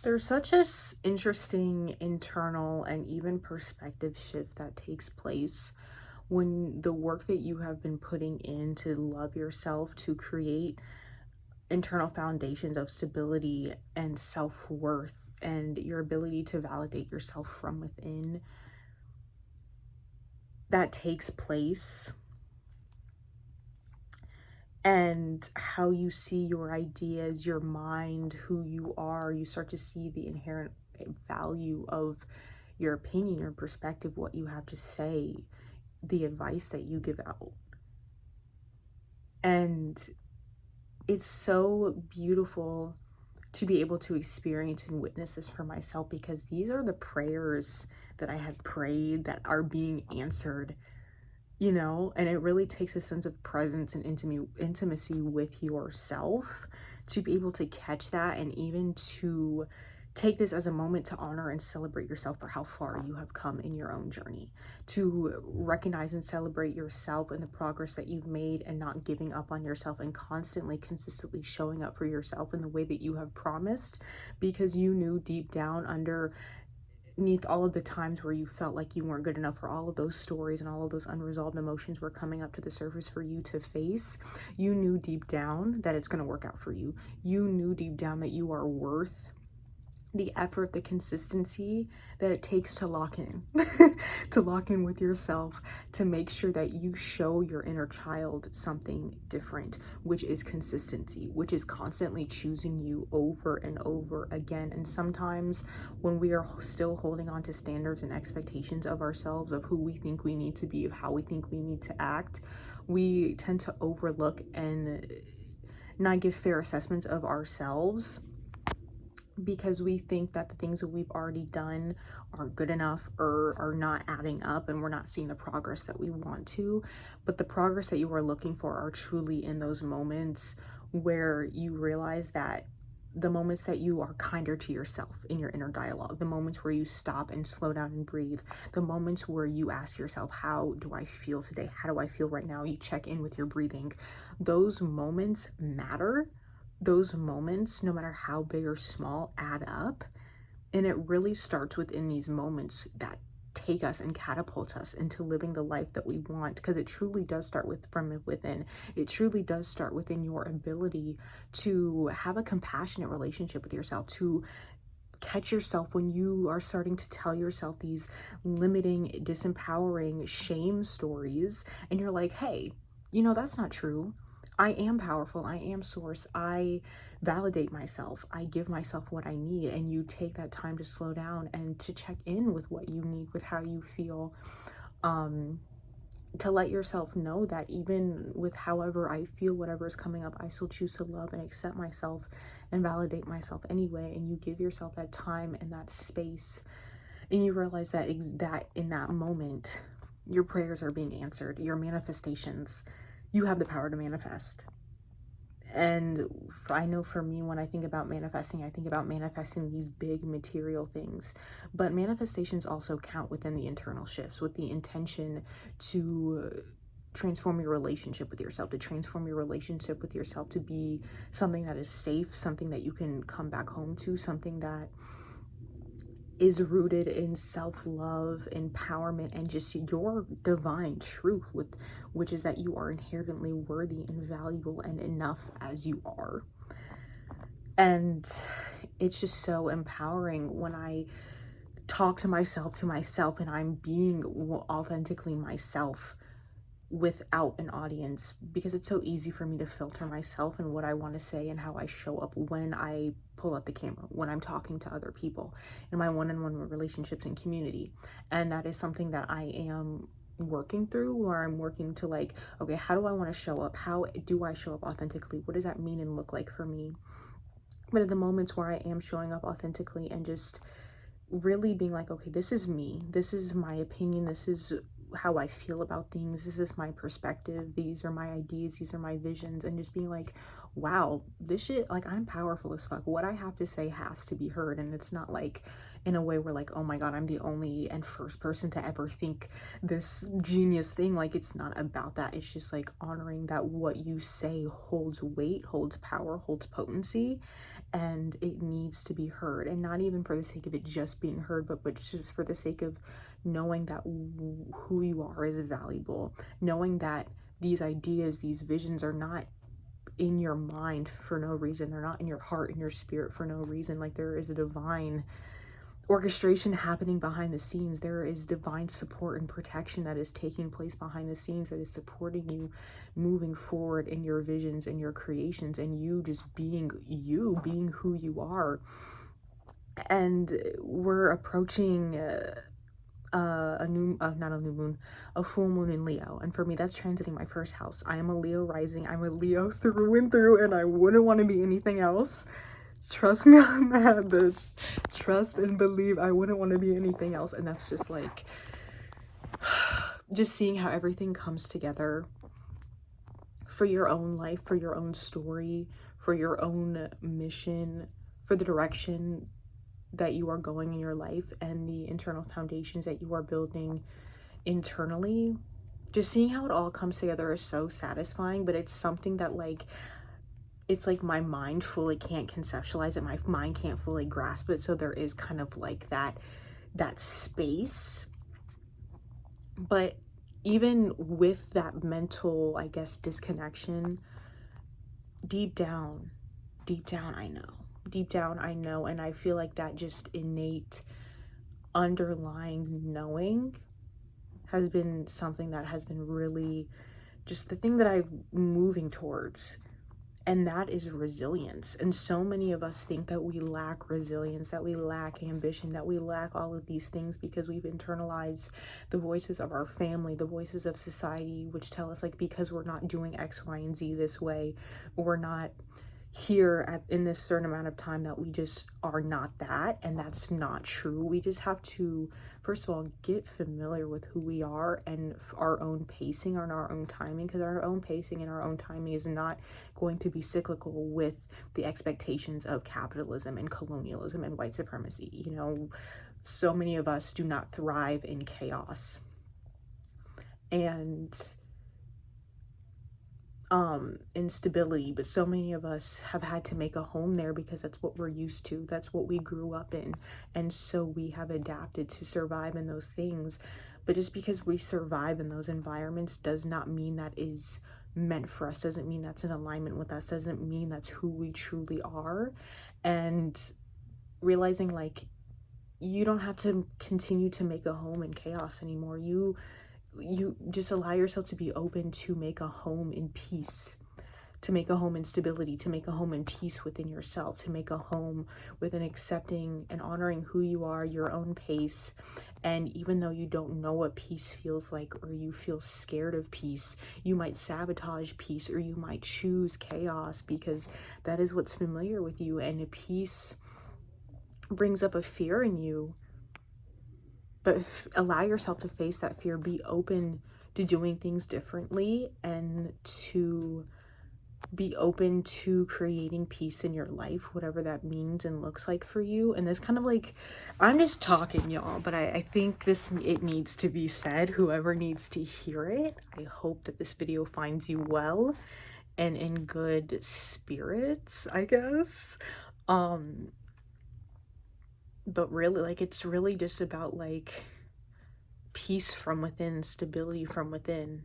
There's such a interesting internal and even perspective shift that takes place when the work that you have been putting in to love yourself, to create internal foundations of stability and self-worth and your ability to validate yourself from within, that takes place, and how you see your ideas, your mind, who you are, you start to see the inherent value of your opinion, your perspective, what you have to say, the advice that you give out. And it's so beautiful to be able to experience and witness this for myself, because these are the prayers that I have prayed that are being answered, and it really takes a sense of presence and intimacy with yourself to be able to catch that, and even to take this as a moment to honor and celebrate yourself for how far you have come in your own journey, to recognize and celebrate yourself and the progress that you've made, and not giving up on yourself, and constantly, consistently showing up for yourself in the way that you have promised, because you knew deep down underneath all of the times where you felt like you weren't good enough, for all of those stories and all of those unresolved emotions were coming up to the surface for you to face, you knew deep down that it's going to work out for you. You knew deep down that you are worth the effort, the consistency that it takes to lock in, to lock in with yourself, to make sure that you show your inner child something different, which is consistency, which is constantly choosing you over and over again. And sometimes when we are still holding on to standards and expectations of ourselves, of who we think we need to be, of how we think we need to act, we tend to overlook and not give fair assessments of ourselves, because we think that the things that we've already done are good enough or are not adding up, and we're not seeing the progress that we want to. But the progress that you are looking for are truly in those moments where you realize that the moments that you are kinder to yourself in your inner dialogue, the moments where you stop and slow down and breathe, the moments where you ask yourself, how do I feel today? How do I feel right now? You check in with your breathing. Those moments matter. Those moments, no matter how big or small, add up. And it really starts within these moments that take us and catapult us into living the life that we want, because it truly does start from within. It truly does start within your ability to have a compassionate relationship with yourself, to catch yourself when you are starting to tell yourself these limiting, disempowering shame stories, and you're like, hey, that's not true. I am powerful. I am source. I validate myself. I give myself what I need. And you take that time to slow down and to check in with what you need, with how you feel, to let yourself know that even with however I feel, whatever is coming up, I still choose to love and accept myself and validate myself anyway. And you give yourself that time and that space, and you realize that in that moment, your prayers are being answered, your manifestations, you have the power to manifest. And I know for me, when I think about manifesting, I think about manifesting these big material things, but manifestations also count within the internal shifts, with the intention to transform your relationship with yourself, to transform your relationship with yourself to be something that is safe, something that you can come back home to, something that is rooted in self-love, empowerment, and just your divine truth, which is that you are inherently worthy and valuable and enough as you are. And it's just so empowering when I talk to myself, and I'm being authentically myself without an audience, because it's so easy for me to filter myself and what I want to say and how I show up when I pull up the camera, when I'm talking to other people in my one-on-one relationships and community. And that is something that I am working through, where I'm working to okay, how do I want to show up? How do I show up authentically? What does that mean and look like for me? But at the moments where I am showing up authentically and just really being okay, this is me, this is my opinion, this is how I feel about things, this is my perspective, these are my ideas, these are my visions, and just being wow, this shit, I'm powerful as fuck. What I have to say has to be heard, and it's not in a way where oh my god, I'm the only and first person to ever think this genius thing. It's not about that. It's just honoring that what you say holds weight, holds power, holds potency, and it needs to be heard, and not even for the sake of it just being heard, but just for the sake of knowing that who you are is valuable, knowing that these ideas, these visions are not in your mind for no reason. They're not in your heart and your spirit for no reason. Like, there is a divine orchestration happening behind the scenes. There is divine support and protection that is taking place behind the scenes, that is supporting you moving forward in your visions and your creations, and you just being you, being who you are. And we're approaching not a new moon, a full moon in Leo, and for me that's transiting my first house. I am a Leo rising. I'm a Leo through and through, and I wouldn't want to be anything else. Trust me on that, bitch. Trust and believe. I wouldn't want to be anything else. And that's just like, just seeing how everything comes together for your own life, for your own story, for your own mission, for the direction that you are going in your life, and the internal foundations that you are building internally. Just seeing how it all comes together is so satisfying, but it's something that, like, it's like my mind fully can't conceptualize it. My mind can't fully grasp it. So there is kind of like that space. But even with that mental, I guess, disconnection, deep down, I know. Deep down, I know. And I feel like that just innate underlying knowing has been something that has been really just the thing that I'm moving towards. And that is resilience. And so many of us think that we lack resilience, that we lack ambition, that we lack all of these things because we've internalized the voices of our family, the voices of society, which tell us, like, because we're not doing X, Y, and Z this way, we're not here in this certain amount of time, that we just are not that. And that's not true. We just have to, first of all, get familiar with who we are and our own pacing and our own timing, because our own pacing and our own timing is not going to be cyclical with the expectations of capitalism and colonialism and white supremacy. You know, so many of us do not thrive in chaos, and instability, but so many of us have had to make a home there because that's what we're used to, that's what we grew up in, and so we have adapted to survive in those things. But just because we survive in those environments does not mean that is meant for us, doesn't mean that's in alignment with us, doesn't mean that's who we truly are. And realizing, like, you don't have to continue to make a home in chaos anymore. You just allow yourself to be open to make a home in peace, to make a home in stability, to make a home in peace within yourself, to make a home with an accepting and honoring who you are, your own pace. And even though you don't know what peace feels like, or you feel scared of peace, you might sabotage peace, or you might choose chaos because that is what's familiar with you. And peace brings up a fear in you. But allow yourself to face that fear. Be open to doing things differently, and to be open to creating peace in your life, whatever that means and looks like for you. And this kind of like, I'm just talking, y'all, but I think it needs to be said. Whoever needs to hear it, I hope that this video finds you well and in good spirits, I guess. But really, like, it's really just about, like, peace from within, stability from within.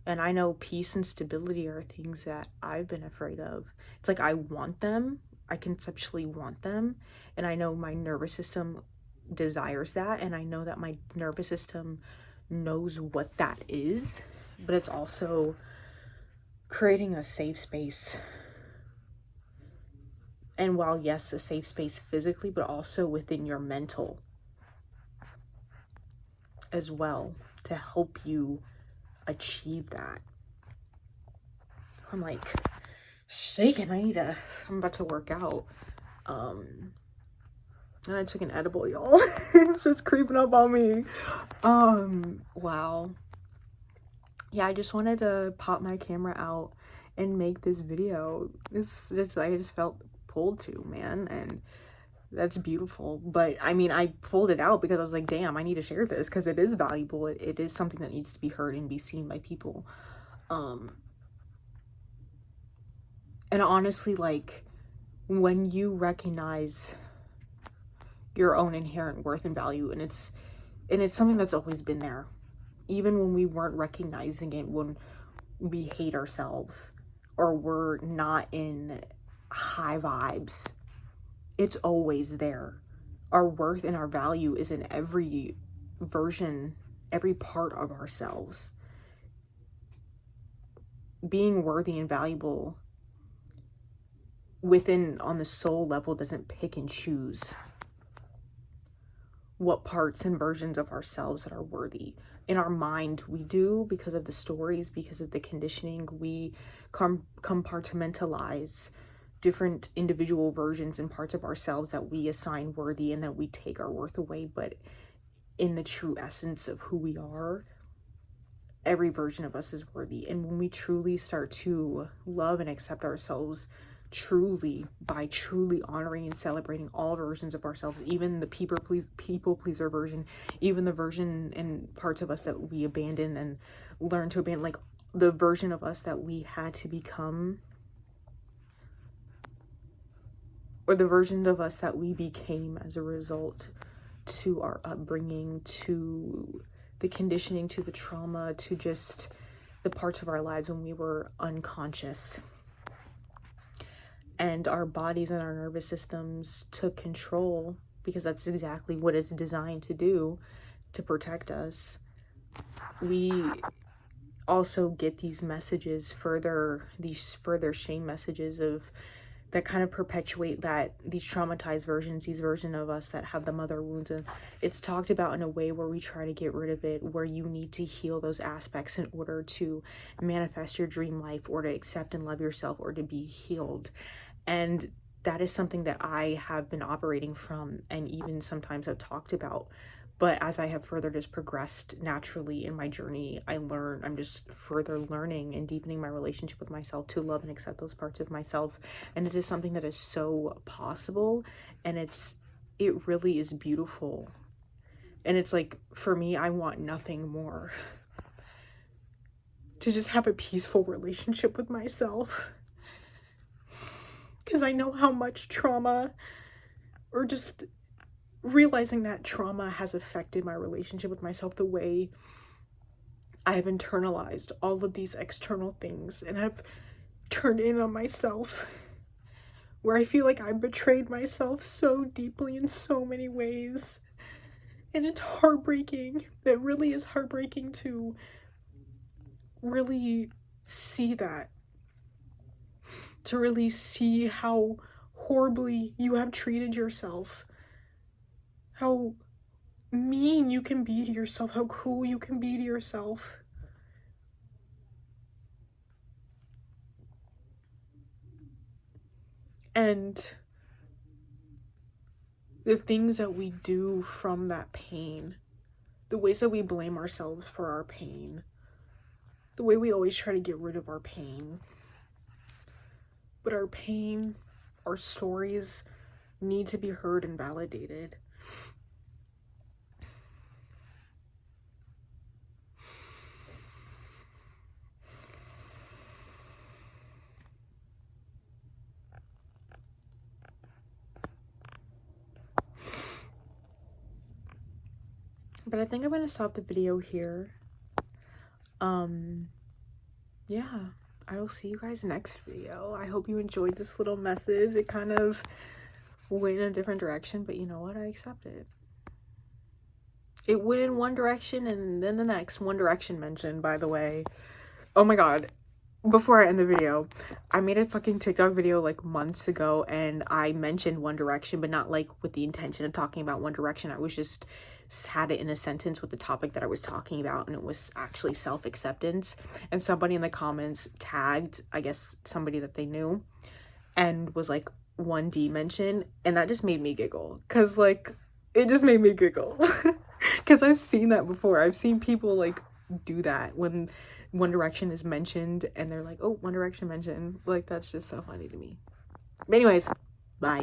And I know peace and stability are things that I've been afraid of. It's like I want them, I conceptually want them, and I know my nervous system desires that, and I know that my nervous system knows what that is, but it's also creating a safe space. And while, yes, a safe space physically, but also within your mental as well, to help you achieve that. I'm like shaking. I'm about to work out. And I took an edible, y'all. It's just creeping up on me. Wow. Yeah, I just wanted to pop my camera out and make this video. I just felt pulled to, man, and that's beautiful. But I mean, I pulled it out because I was like, damn, I need to share this because it is valuable. It is something that needs to be heard and be seen by people. And honestly, like, when you recognize your own inherent worth and value, and it's something that's always been there, even when we weren't recognizing it, when we hate ourselves or we're not in high vibes, it's always there. Our worth and our value is in every version, every part of ourselves. Being worthy and valuable within, on the soul level, doesn't pick and choose what parts and versions of ourselves that are worthy. In our mind, we do, because of the stories, because of the conditioning. We compartmentalize different individual versions and parts of ourselves that we assign worthy, and that we take our worth away. But in the true essence of who we are, every version of us is worthy. And when we truly start to love and accept ourselves truly, by truly honoring and celebrating all versions of ourselves, even the people pleaser version, even the version and parts of us that we abandon and learn to abandon, like the version of us that we had to become, or the version of us that we became as a result to our upbringing, to the conditioning, to the trauma, to just the parts of our lives when we were unconscious. And our bodies and our nervous systems took control, because that's exactly what it's designed to do, to protect us. We also get these messages these further shame messages that kind of perpetuate these traumatized versions, these versions of us that have the mother wounds. And it's talked about in a way where we try to get rid of it, where you need to heal those aspects in order to manifest your dream life, or to accept and love yourself, or to be healed. And that is something that I have been operating from, and even sometimes have talked about. But as I have further just progressed naturally in my journey, I'm just further learning and deepening my relationship with myself to love and accept those parts of myself. And it is something that is so possible, and it really is beautiful. And it's like, for me, I want nothing more to just have a peaceful relationship with myself. Because I know how much trauma, or just realizing that trauma, has affected my relationship with myself, the way I have internalized all of these external things and have turned in on myself, where I feel like I betrayed myself so deeply in so many ways. And it's heartbreaking. It really is heartbreaking to really see that. To really see how horribly you have treated yourself. How mean you can be to yourself. How cruel you can be to yourself. And the things that we do from that pain, the ways that we blame ourselves for our pain, the way we always try to get rid of our pain. But our pain, our stories, need to be heard and validated. But I think I'm gonna stop the video here. Yeah, I will see you guys next video. I hope you enjoyed this little message. It kind of went in a different direction, but you know what? I accept it. It went in one direction, and then the next. One Direction mention, by the way. Oh my god. Before I end the video, I made a fucking TikTok video like months ago, and I mentioned One Direction, but not like with the intention of talking about One Direction. I was just had it in a sentence with the topic that I was talking about, and it was actually self-acceptance. And somebody in the comments tagged, I guess, somebody that they knew, and was like, 1D mention, and that just made me giggle, because like, it just made me giggle. Because I've seen that before. I've seen people like do that when One Direction is mentioned, and they're like, oh, One Direction mentioned. Like, that's just so funny to me. But anyways, bye.